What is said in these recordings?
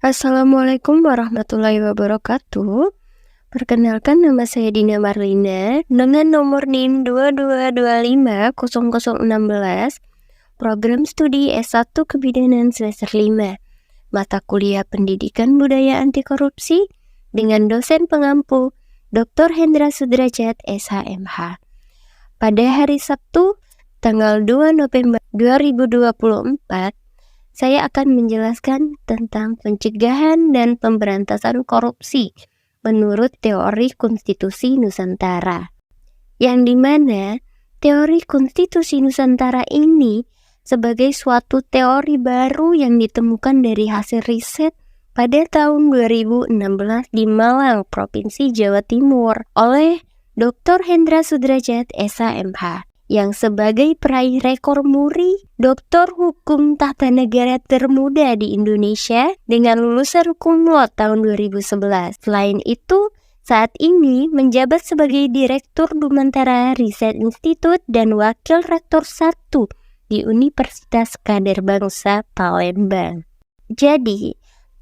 Assalamualaikum warahmatullahi wabarakatuh. Perkenalkan, nama saya Dina Marlina dengan nomor NIM 22250016, program studi S1 Kebidanan semester 5, mata kuliah Pendidikan Budaya Anti Korupsi dengan dosen pengampu Dr. Hendra Sudrajat, SHMH. Pada hari Sabtu, tanggal 2 November 2024, saya akan menjelaskan tentang pencegahan dan pemberantasan korupsi menurut teori konstitusi Nusantara. Yang dimana teori konstitusi Nusantara ini sebagai suatu teori baru yang ditemukan dari hasil riset pada tahun 2016 di Malang, Provinsi Jawa Timur oleh Dr. Hendra Sudrajat, SHMH, yang sebagai peraih rekor muri doktor hukum tata negara termuda di Indonesia dengan lulusan cum laude tahun 2011. Selain itu, saat ini menjabat sebagai Direktur Dumantara Riset Institut dan Wakil Rektor 1 di Universitas Kader Bangsa Palembang. Jadi,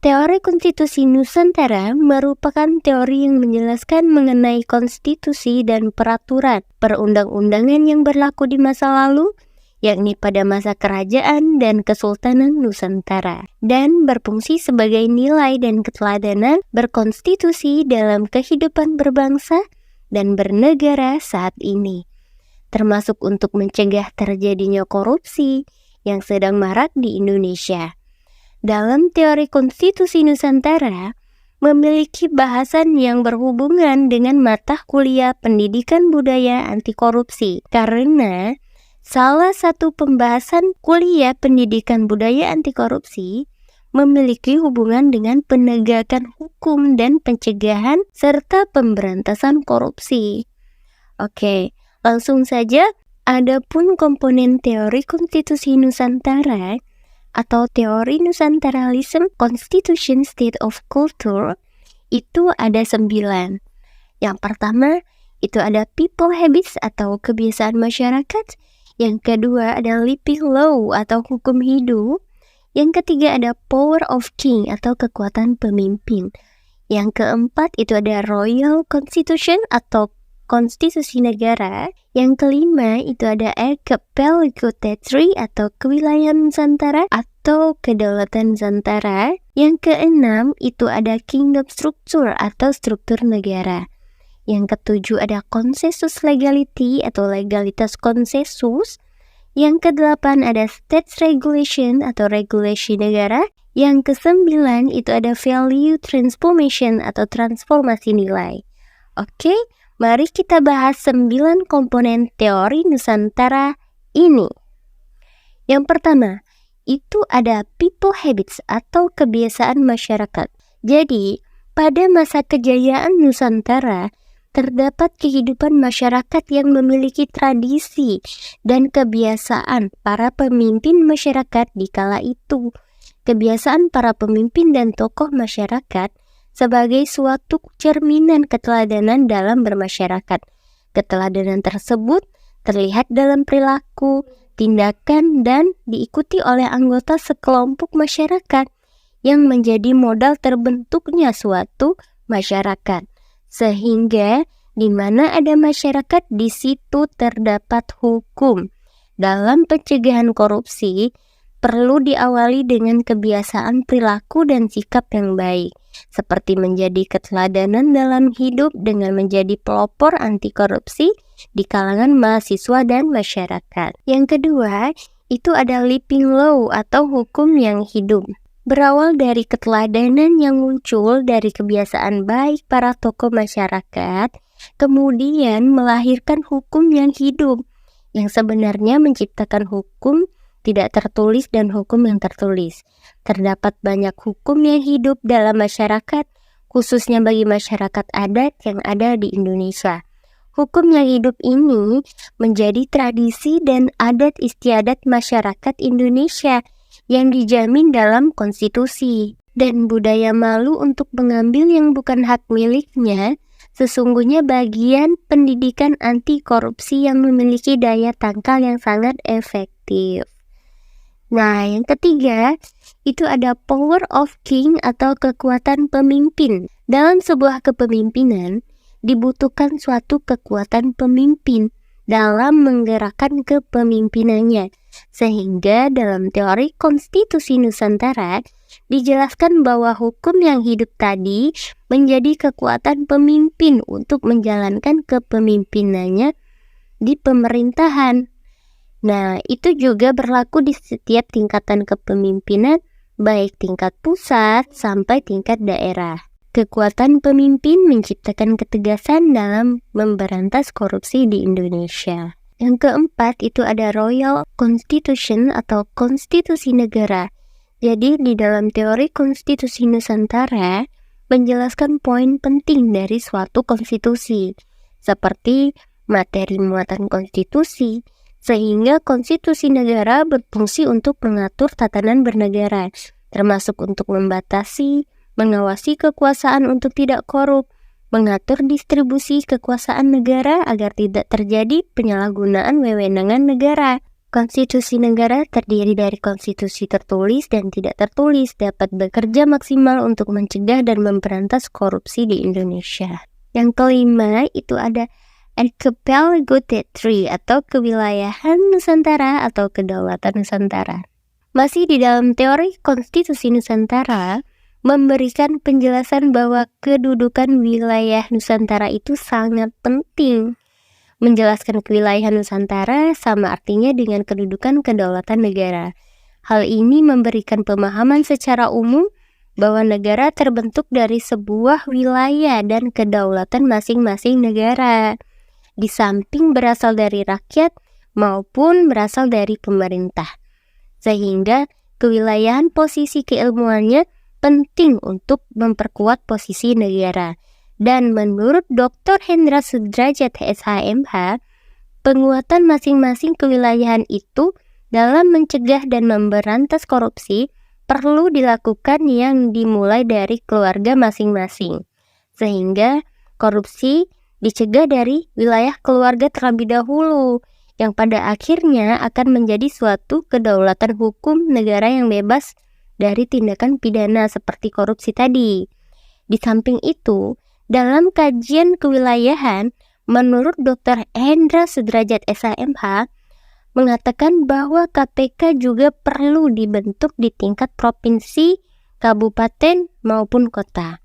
teori konstitusi Nusantara merupakan teori yang menjelaskan mengenai konstitusi dan peraturan perundang-undangan yang berlaku di masa lalu, yakni pada masa kerajaan dan kesultanan Nusantara, dan berfungsi sebagai nilai dan keteladanan berkonstitusi dalam kehidupan berbangsa dan bernegara saat ini, termasuk untuk mencegah terjadinya korupsi yang sedang marak di Indonesia. Dalam teori konstitusi Nusantara, memiliki bahasan yang berhubungan dengan mata kuliah Pendidikan Budaya Anti Korupsi, karena salah satu pembahasan kuliah Pendidikan Budaya Anti Korupsi memiliki hubungan dengan penegakan hukum dan pencegahan serta pemberantasan korupsi. Oke, langsung saja. Adapun komponen teori konstitusi Nusantara atau teori Nusantaralism Constitution State of Culture itu ada 9. Yang pertama itu ada people habits atau kebiasaan masyarakat. Yang kedua ada living law atau hukum hidup. Yang ketiga ada power of king atau kekuatan pemimpin. Yang keempat itu ada royal constitution atau konstitusi negara. Yang kelima itu ada archipelago territory atau kewilayahan Nusantara atau kedaulatan Nusantara. Yang keenam itu ada kingdom structure atau struktur negara. Yang ketujuh ada consensus legality atau legalitas konsensus. Yang kedelapan ada state regulation atau regulasi negara. Yang kesembilan itu ada value transformation atau transformasi nilai. Oke, mari kita bahas 9 komponen teori Nusantara ini. Yang pertama, itu ada people habits atau kebiasaan masyarakat. Jadi, pada masa kejayaan Nusantara, terdapat kehidupan masyarakat yang memiliki tradisi dan kebiasaan para pemimpin masyarakat di kala itu. Kebiasaan para pemimpin dan tokoh masyarakat sebagai suatu cerminan keteladanan dalam bermasyarakat. Keteladanan tersebut terlihat dalam perilaku, tindakan, dan diikuti oleh anggota sekelompok masyarakat yang menjadi modal terbentuknya suatu masyarakat. Sehingga di mana ada masyarakat, di situ terdapat hukum. Dalam pencegahan korupsi, perlu diawali dengan kebiasaan perilaku dan sikap yang baik, seperti menjadi keteladanan dalam hidup dengan menjadi pelopor anti korupsi di kalangan mahasiswa dan masyarakat. Yang kedua, itu ada living law atau hukum yang hidup. Berawal dari keteladanan yang muncul dari kebiasaan baik para tokoh masyarakat, kemudian melahirkan hukum yang hidup, yang sebenarnya menciptakan hukum tidak tertulis dan hukum yang tertulis. Terdapat banyak hukum yang hidup dalam masyarakat, khususnya bagi masyarakat adat yang ada di Indonesia. Hukum yang hidup ini menjadi tradisi dan adat istiadat masyarakat Indonesia yang dijamin dalam konstitusi. Dan budaya malu untuk mengambil yang bukan hak miliknya sesungguhnya bagian pendidikan anti korupsi yang memiliki daya tangkal yang sangat efektif. Nah, yang ketiga, itu ada power of king atau kekuatan pemimpin. Dalam sebuah kepemimpinan, dibutuhkan suatu kekuatan pemimpin dalam menggerakkan kepemimpinannya. Sehingga dalam teori konstitusi Nusantara, dijelaskan bahwa hukum yang hidup tadi menjadi kekuatan pemimpin untuk menjalankan kepemimpinannya di pemerintahan. Nah, itu juga berlaku di setiap tingkatan kepemimpinan, baik tingkat pusat sampai tingkat daerah. Kekuatan pemimpin menciptakan ketegasan dalam memberantas korupsi di Indonesia. Yang keempat itu ada Royal Constitution atau konstitusi negara. Jadi di dalam teori konstitusi Nusantara menjelaskan poin penting dari suatu konstitusi, seperti materi muatan konstitusi, sehingga konstitusi negara berfungsi untuk mengatur tatanan bernegara, termasuk untuk membatasi, mengawasi kekuasaan untuk tidak korup, mengatur distribusi kekuasaan negara agar tidak terjadi penyalahgunaan wewenangan negara. Konstitusi negara terdiri dari konstitusi tertulis dan tidak tertulis, dapat bekerja maksimal untuk mencegah dan memberantas korupsi di Indonesia. Yang kelima itu ada Archipelago Territory atau kewilayahan Nusantara atau kedaulatan Nusantara. Masih di dalam teori konstitusi Nusantara memberikan penjelasan bahwa kedudukan wilayah Nusantara itu sangat penting. Menjelaskan kewilayahan Nusantara sama artinya dengan kedudukan kedaulatan negara. Hal ini memberikan pemahaman secara umum bahwa negara terbentuk dari sebuah wilayah dan kedaulatan masing-masing negara, di samping berasal dari rakyat maupun berasal dari pemerintah. Sehingga kewilayahan posisi keilmuannya penting untuk memperkuat posisi negara. Dan menurut Dr. Hendra Sudrajat SHMH, penguatan masing-masing kewilayahan itu dalam mencegah dan memberantas korupsi perlu dilakukan yang dimulai dari keluarga masing-masing. Sehingga korupsi dicegah dari wilayah keluarga terlebih dahulu, yang pada akhirnya akan menjadi suatu kedaulatan hukum negara yang bebas dari tindakan pidana seperti korupsi tadi. Di samping itu, dalam kajian kewilayahan, menurut Dr. Hendra Sudrajat SHMH, mengatakan bahwa KPK juga perlu dibentuk di tingkat provinsi, kabupaten, maupun kota.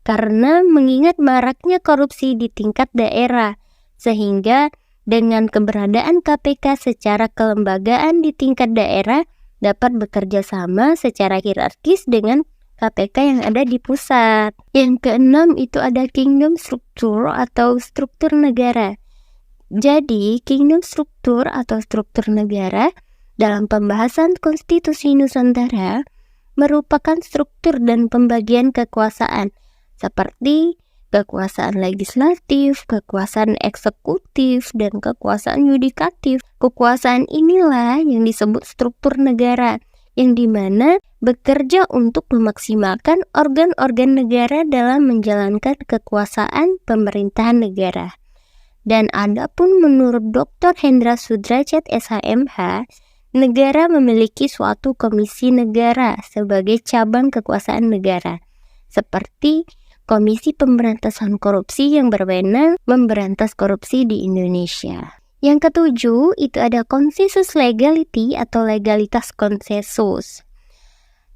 Karena mengingat maraknya korupsi di tingkat daerah, sehingga dengan keberadaan KPK secara kelembagaan di tingkat daerah dapat bekerja sama secara hierarkis dengan KPK yang ada di pusat. Yang keenam itu ada kingdom struktur atau struktur negara. Jadi, kingdom struktur atau struktur negara dalam pembahasan konstitusi Nusantara merupakan struktur dan pembagian kekuasaan seperti kekuasaan legislatif, kekuasaan eksekutif, dan kekuasaan yudikatif. Kekuasaan inilah yang disebut struktur negara, yang dimana bekerja untuk memaksimalkan organ-organ negara dalam menjalankan kekuasaan pemerintahan negara. Dan adapun menurut Dr. Hendra Sudrajat SHMH, negara memiliki suatu komisi negara sebagai cabang kekuasaan negara, seperti Komisi Pemberantasan Korupsi yang berwenang memberantas korupsi di Indonesia. Yang ketujuh, itu ada consensus legality atau legalitas konsensus.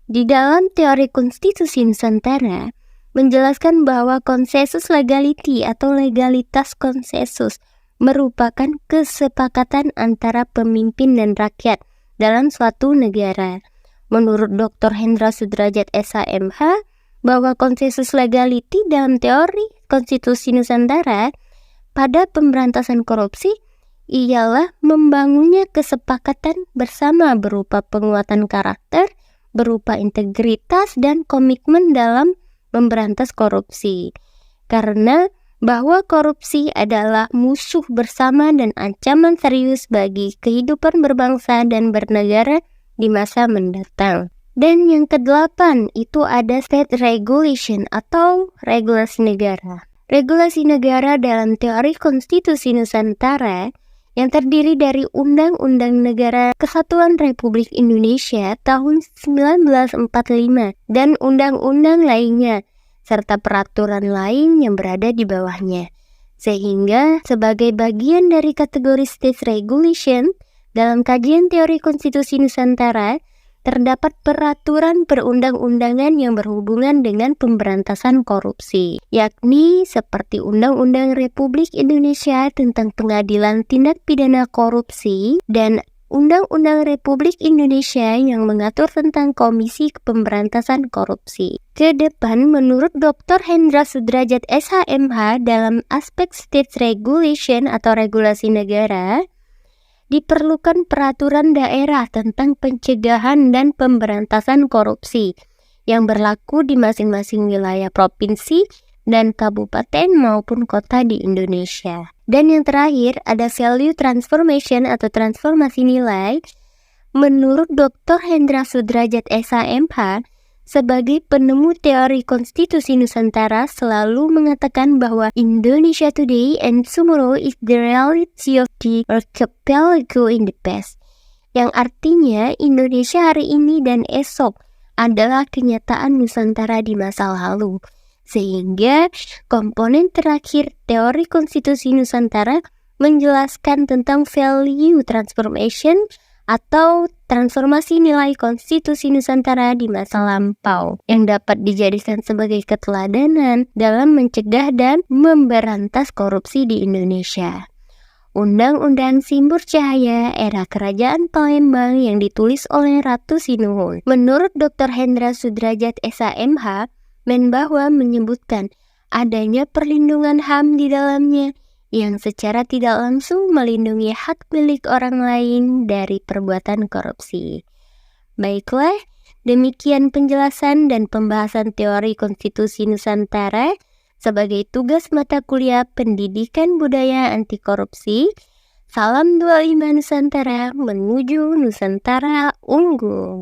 Di dalam teori konstitusi Nusantara, menjelaskan bahwa konsensus legality atau legalitas konsensus merupakan kesepakatan antara pemimpin dan rakyat dalam suatu negara. Menurut Dr. Hendra Sudrajat SHMH, bahwa konsensus legality dalam teori konstitusi Nusantara pada pemberantasan korupsi ialah membangunnya kesepakatan bersama berupa penguatan karakter, berupa integritas dan komitmen dalam memberantas korupsi. Karena bahwa korupsi adalah musuh bersama dan ancaman serius bagi kehidupan berbangsa dan bernegara di masa mendatang. Dan yang kedelapan itu ada state regulation atau regulasi negara. Regulasi negara dalam teori konstitusi Nusantara yang terdiri dari Undang-Undang Negara Kesatuan Republik Indonesia tahun 1945 dan undang-undang lainnya, serta peraturan lain yang berada di bawahnya. Sehingga sebagai bagian dari kategori State Regulation, dalam kajian teori konstitusi Nusantara, terdapat peraturan perundang-undangan yang berhubungan dengan pemberantasan korupsi, yakni seperti Undang-Undang Republik Indonesia tentang Pengadilan Tindak Pidana Korupsi dan Undang-Undang Republik Indonesia yang mengatur tentang Komisi Pemberantasan Korupsi. Kedepan, menurut Dr. Hendra Sudrajat SHMH, dalam aspek state regulation atau regulasi negara, diperlukan peraturan daerah tentang pencegahan dan pemberantasan korupsi yang berlaku di masing-masing wilayah provinsi dan kabupaten maupun kota di Indonesia. Dan yang terakhir, ada value transformation atau transformasi nilai. Menurut Dr. Hendra Sudrajat SHMH, sebagai penemu teori konstitusi Nusantara selalu mengatakan bahwa Indonesia today and tomorrow is the reality of the archipelago in the past, yang artinya Indonesia hari ini dan esok adalah kenyataan Nusantara di masa lalu. Sehingga komponen terakhir teori konstitusi Nusantara menjelaskan tentang value transformation atau transformasi nilai konstitusi Nusantara di masa lampau yang dapat dijadikan sebagai keteladanan dalam mencegah dan memberantas korupsi di Indonesia. Undang-Undang Simbur Cahaya era Kerajaan Palembang yang ditulis oleh Ratu Sinuhun. Menurut Dr. Hendra Sudrajat SHMH, Menbahwa menyebutkan adanya perlindungan HAM di dalamnya yang secara tidak langsung melindungi hak milik orang lain dari perbuatan korupsi. Baiklah, demikian penjelasan dan pembahasan teori konstitusi Nusantara sebagai tugas mata kuliah Pendidikan Budaya Anti Korupsi. Salam 25 Nusantara menuju Nusantara unggul.